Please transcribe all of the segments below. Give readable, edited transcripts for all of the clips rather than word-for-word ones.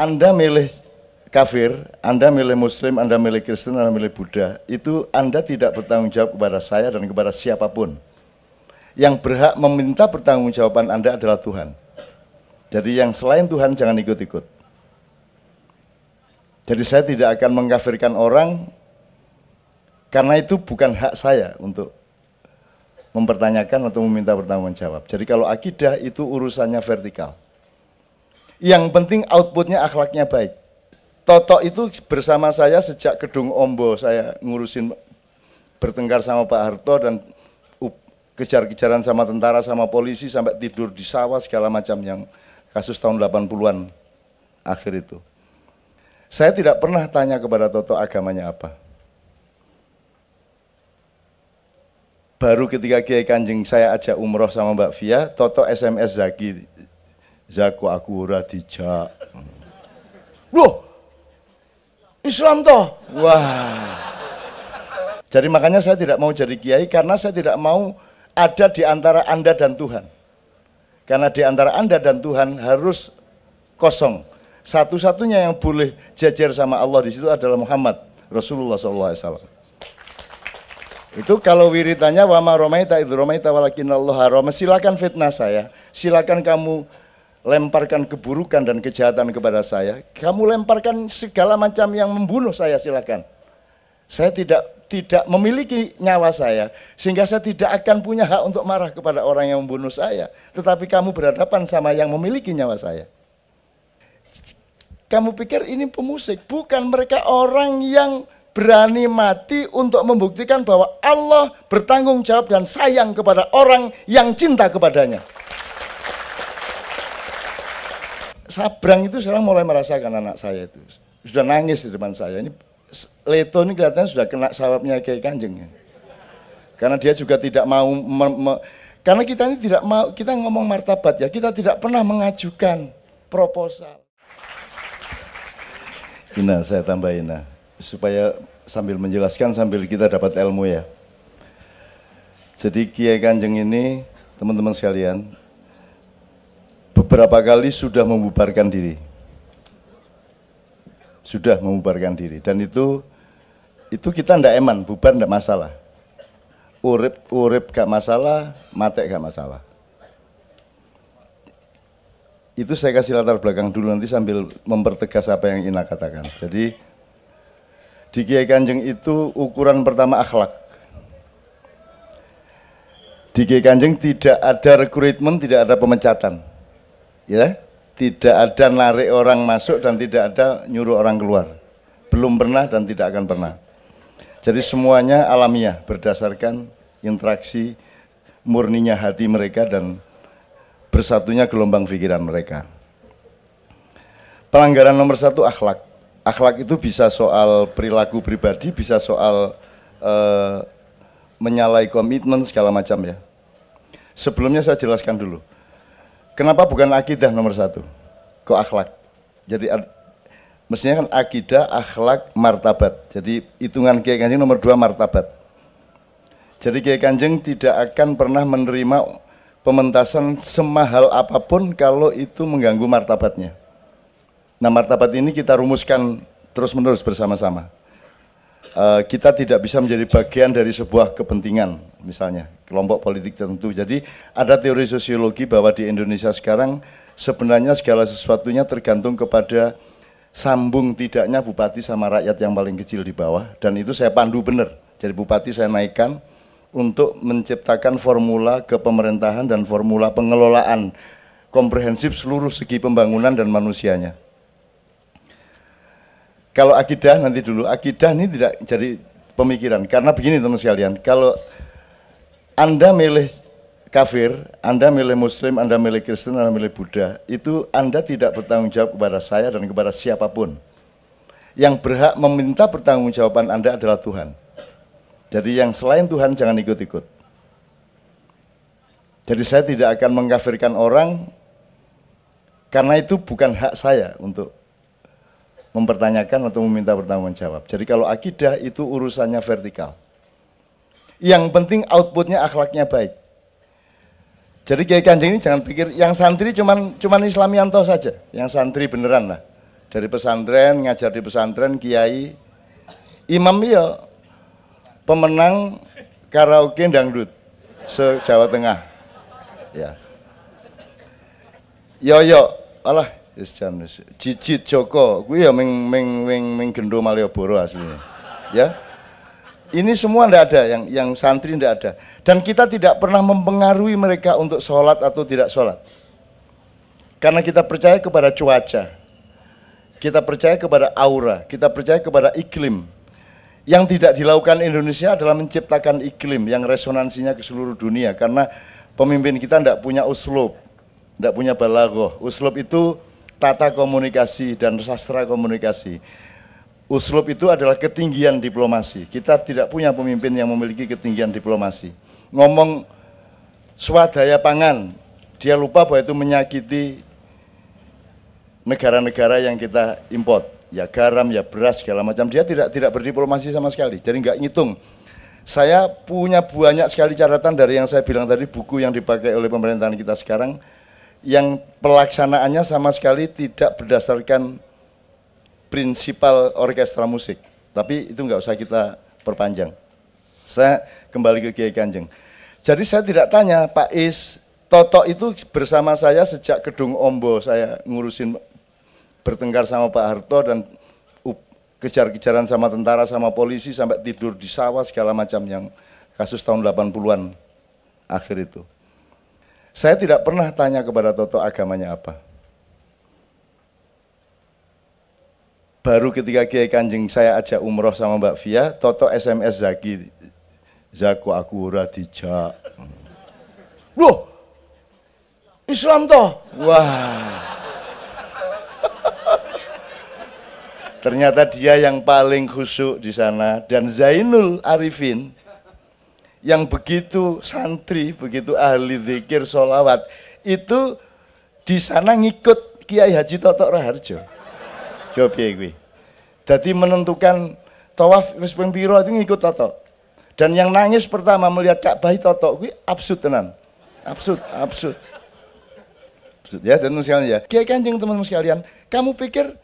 Anda milih kafir, Anda milih Muslim, Anda milih Kristen, Anda milih Buddha, itu Anda tidak bertanggung jawab kepada saya dan kepada siapapun. Yang berhak meminta pertanggungjawaban Anda adalah Tuhan. Jadi yang selain Tuhan jangan ikut-ikut. Jadi saya tidak akan mengkafirkan orang, karena itu bukan hak saya untuk mempertanyakan atau meminta pertanggungjawab. Jadi kalau akidah itu urusannya vertikal. Yang penting outputnya akhlaknya baik. Toto itu bersama saya sejak Gedung Ombo, saya ngurusin bertengkar sama Pak Harto dan kejar-kejaran sama tentara sama polisi sampai tidur di sawah segala macam yang kasus tahun 80-an akhir itu. Saya tidak pernah tanya kepada Toto agamanya apa. Baru ketika Kiai Kanjeng saya ajak umroh sama Mbak Via, Toto SMS Zaki, Zaku aku ora dijak. Loh, Islam toh? Wah. Jadi makanya saya tidak mau jadi kiai karena saya tidak mau ada di antara Anda dan Tuhan. Karena di antara Anda dan Tuhan harus kosong. Satu-satunya yang boleh jajar sama Allah di situ adalah Muhammad Rasulullah SAW. Itu kalau wiritannya wama romaita itu romaita walakinallahu harama, silakan fitnah saya, silakan kamu lemparkan keburukan dan kejahatan kepada saya, kamu lemparkan segala macam yang membunuh saya, silakan. Saya tidak memiliki nyawa saya, sehingga saya tidak akan punya hak untuk marah kepada orang yang membunuh saya, tetapi kamu berhadapan sama yang memiliki nyawa saya. Kamu pikir ini pemusik? Bukan, mereka orang yang berani mati untuk membuktikan bahwa Allah bertanggung jawab dan sayang kepada orang yang cinta kepadanya. Sabrang itu sekarang mulai merasakan anak saya itu. Sudah nangis di depan saya. Ini Leto ini kelihatannya sudah kena sawapnya Kiai Kanjeng. Karena dia juga tidak mau, karena kita ini tidak mau, kita ngomong martabat ya, kita tidak pernah mengajukan proposal. Ina, saya tambahin Ina, supaya sambil menjelaskan sambil kita dapat ilmu ya. Jadi Kiai Kanjeng ini, teman-teman sekalian, beberapa kali sudah membubarkan diri. Sudah membubarkan diri. Dan itu kita ndak eman, bubar ndak masalah. Urip gak masalah, mati gak masalah. Itu saya kasih latar belakang dulu nanti sambil mempertegas apa yang Ina katakan. Jadi di Kiai Kanjeng itu ukuran pertama akhlak. Di Kiai Kanjeng tidak ada rekrutmen, tidak ada pemecatan. Ya, tidak ada narik orang masuk dan tidak ada nyuruh orang keluar. Belum pernah dan tidak akan pernah. Jadi semuanya alamiah berdasarkan interaksi murninya hati mereka dan bersatunya gelombang pikiran mereka. Pelanggaran nomor 1 akhlak. Akhlak itu bisa soal perilaku pribadi, bisa soal menyalahi komitmen segala macam ya. Sebelumnya saya jelaskan dulu. Kenapa bukan akidah nomor 1? Kok akhlak? Jadi mestinya kan akidah, akhlak, martabat. Jadi hitungan Kiai Kanjeng nomor 2 martabat. Jadi Kiai Kanjeng tidak akan pernah menerima pementasan semahal apapun kalau itu mengganggu martabatnya. Nah, martabat ini kita rumuskan terus-menerus bersama-sama. Kita tidak bisa menjadi bagian dari sebuah kepentingan, misalnya kelompok politik tertentu. Jadi ada teori sosiologi bahwa di Indonesia sekarang sebenarnya segala sesuatunya tergantung kepada sambung tidaknya bupati sama rakyat yang paling kecil di bawah. Dan itu saya pandu benar. Jadi bupati saya naikkan untuk menciptakan formula kepemerintahan dan formula pengelolaan komprehensif seluruh segi pembangunan dan manusianya. Kalau akidah nanti dulu, akidah ini tidak jadi pemikiran. Karena begini teman sekalian, kalau Anda milih kafir, Anda milih Muslim, Anda milih Kristen, Anda milih Buddha, itu Anda tidak bertanggung jawab kepada saya dan kepada siapapun. Yang berhak meminta pertanggungjawaban Anda adalah Tuhan. Jadi yang selain Tuhan jangan ikut-ikut. Jadi saya tidak akan mengkafirkan orang, karena itu bukan hak saya untuk mempertanyakan atau meminta pertanggungjawab. Jadi kalau akidah itu urusannya vertikal. Yang penting outputnya akhlaknya baik. Jadi Kiai Kanjeng ini jangan pikir yang santri cuman Islamianto saja, yang santri beneran lah. Dari pesantren, ngajar di pesantren, kiai. Imam ya pemenang karaoke dangdut se-Jawa Tengah. Ya. Yo, alah, Jijit Joko, gue ya ming Gendo Malioboro aslinya. Ya. Ini semua ndak ada, yang santri ndak ada. Dan kita tidak pernah mempengaruhi mereka untuk sholat atau tidak sholat. Karena kita percaya kepada cuaca. Kita percaya kepada aura, kita percaya kepada iklim. Yang tidak dilakukan Indonesia adalah menciptakan iklim yang resonansinya ke seluruh dunia. Karena pemimpin kita ndak punya uslub. Tidak punya balaghah. Uslub itu tata komunikasi dan sastra komunikasi. Uslub itu adalah ketinggian diplomasi. Kita tidak punya pemimpin yang memiliki ketinggian diplomasi. Ngomong swadaya pangan, dia lupa bahwa itu menyakiti negara-negara yang kita import. Ya garam, ya beras, segala macam. Dia tidak berdiplomasi sama sekali. Jadi nggak ngitung. Saya punya banyak sekali catatan dari yang saya bilang tadi, buku yang dipakai oleh pemerintahan kita sekarang, yang pelaksanaannya sama sekali tidak berdasarkan prinsipal orkestra musik. Tapi itu nggak usah kita perpanjang. Saya kembali ke Kiai Kanjeng. Jadi saya tidak tanya, Pak Is, Toto itu bersama saya sejak Kedung Ombo, saya ngurusin bertengkar sama Pak Harto dan kejar-kejaran sama tentara, sama polisi, sampai tidur di sawah segala macam yang kasus tahun 80-an akhir itu. Saya tidak pernah tanya kepada Toto agamanya apa. Baru ketika Kiai Kanjeng saya ajak umroh sama Mbak Via, Toto SMS Zaki, Zaku aku ora dijak. Loh, Islam toh? Wah. Ternyata dia yang paling khusyuk di sana, dan Zainul Arifin yang begitu santri, begitu ahli zikir, sholawat, itu di sana ngikut Kiai Haji Toto Raharjo. Coba gue. Jadi menentukan tawaf wis ping pira itu ngikut Toto. Dan yang nangis pertama melihat Ka'bah Toto, gue absurd tenan. Absurd. Ya, dan sekalian ya. Kiai Kanjeng teman-teman sekalian, kamu pikir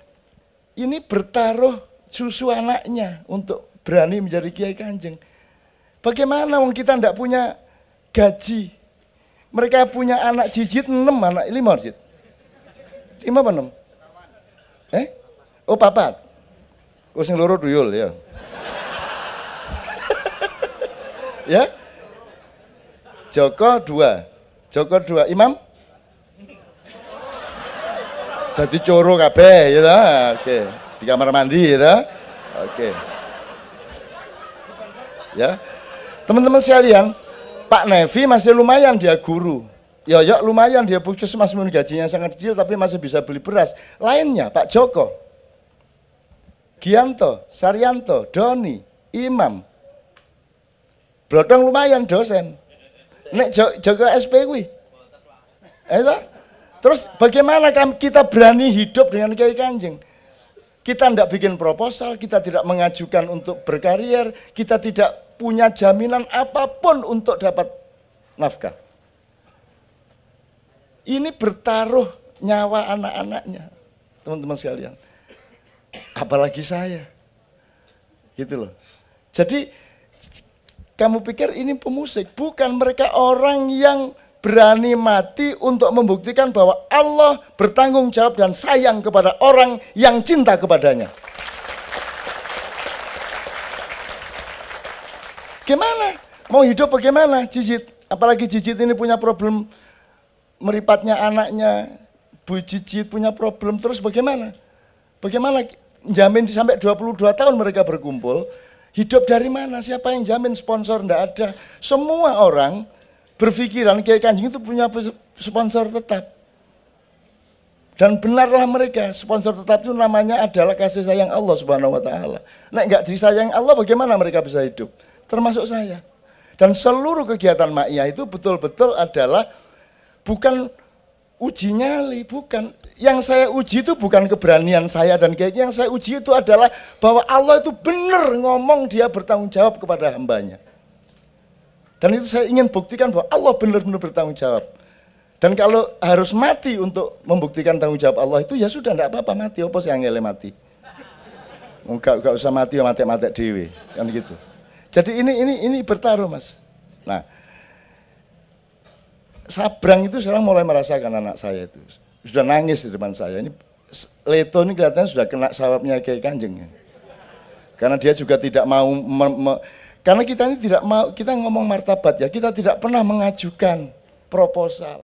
ini bertaruh susu anaknya untuk berani menjadi Kiai Kanjeng? Bagaimana wong kita ndak punya gaji? Mereka punya anak jijit 6, anak 5 jijit. 5 apa 6? Oh 4. Oh sing loro duyul ya. Ya. Joko 2. Imam? Dadi coro kabeh ya ta. Oke. Di kamar mandi ya ta. Oke. Ya. Teman-teman sekalian, Pak Nevi masih lumayan dia guru. Ya lumayan dia puskesmas, gajinya sangat kecil tapi masih bisa beli beras. Lainnya Pak Joko, Gianto, Saryanto, Doni, Imam. Blodong lumayan dosen. Nek Joko SP kuwi. Terus bagaimana kita berani hidup dengan Kiai Kanjeng? Kita tidak bikin proposal, kita tidak mengajukan untuk berkarier, kita tidak punya jaminan apapun untuk dapat nafkah. Ini bertaruh nyawa anak-anaknya, teman-teman sekalian. Apalagi saya. Gitu loh. Jadi kamu pikir ini pemusik, bukan, mereka orang yang berani mati untuk membuktikan bahwa Allah bertanggung jawab dan sayang kepada orang yang cinta kepadanya. Gimana? Mau hidup bagaimana Jijit? Apalagi Jijit ini punya problem meripatnya anaknya, Bu Jijit punya problem, terus bagaimana? Bagaimana jamin sampai 22 tahun mereka berkumpul, hidup dari mana? Siapa yang jamin? Sponsor enggak ada. Semua orang berpikiran Kiai Kanjeng itu punya sponsor tetap. Dan benarlah mereka, sponsor tetap itu namanya adalah kasih sayang Allah Subhanahu wa taala. Nek enggak disayang Allah, bagaimana mereka bisa hidup? Termasuk saya. Dan seluruh kegiatan Ma'iyah itu betul-betul adalah bukan uji nyali, bukan. Yang saya uji itu bukan keberanian saya dan Kiai, yang saya uji itu adalah bahwa Allah itu benar ngomong, dia bertanggung jawab kepada hambanya. Dan itu saya ingin buktikan bahwa Allah benar-benar bertanggung jawab. Dan kalau harus mati untuk membuktikan tanggung jawab Allah itu ya sudah tidak apa-apa mati, apa sih angele mati. Enggak usah mati ya mati dewe, kan gitu. Jadi ini bertaruh Mas. Nah, Sabrang itu sekarang mulai merasakan anak saya itu sudah nangis di depan saya. Ini Leto ini kelihatannya sudah kena sawapnya Kiai Kanjeng. Karena dia juga tidak mau karena kita ini tidak mau, kita ngomong martabat ya, kita tidak pernah mengajukan proposal.